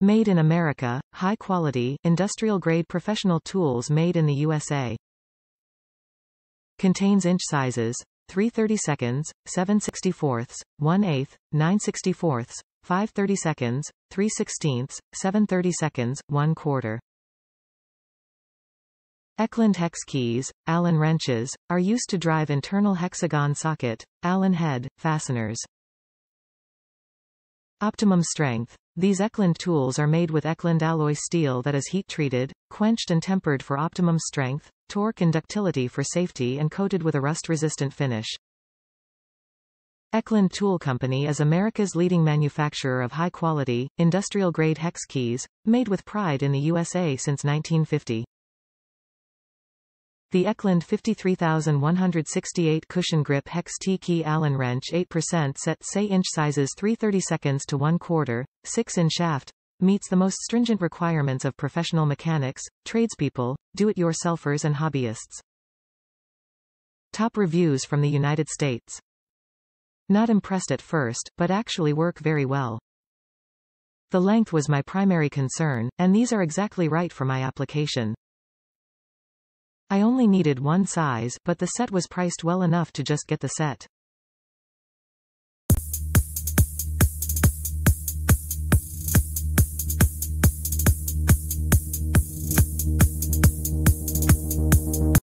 Made in America, high-quality, industrial-grade professional tools made in the USA. Contains inch sizes, 3/32, 7/64, 1/8, 9/64, 5/32, 3/16, 7/32, 1/4. EKLIND hex keys, Allen wrenches, are used to drive internal hexagon socket, Allen head, fasteners. Optimum strength. These EKLIND tools are made with EKLIND alloy steel that is heat-treated, quenched and tempered for optimum strength, torque and ductility for safety and coated with a rust-resistant finish. EKLIND Tool Company is America's leading manufacturer of high-quality, industrial-grade hex keys, made with pride in the USA since 1950. The EKLIND 53168 Cushion Grip Hex T-Key Allen wrench 8% set SAE inch sizes 3/32 to 1/4, 6 in shaft, meets the most stringent requirements of professional mechanics, tradespeople, do-it-yourselfers and hobbyists. Top reviews from the United States. Not impressed at first, but actually work very well. The length was my primary concern, and these are exactly right for my application. I only needed one size, but the set was priced well enough to just get the set.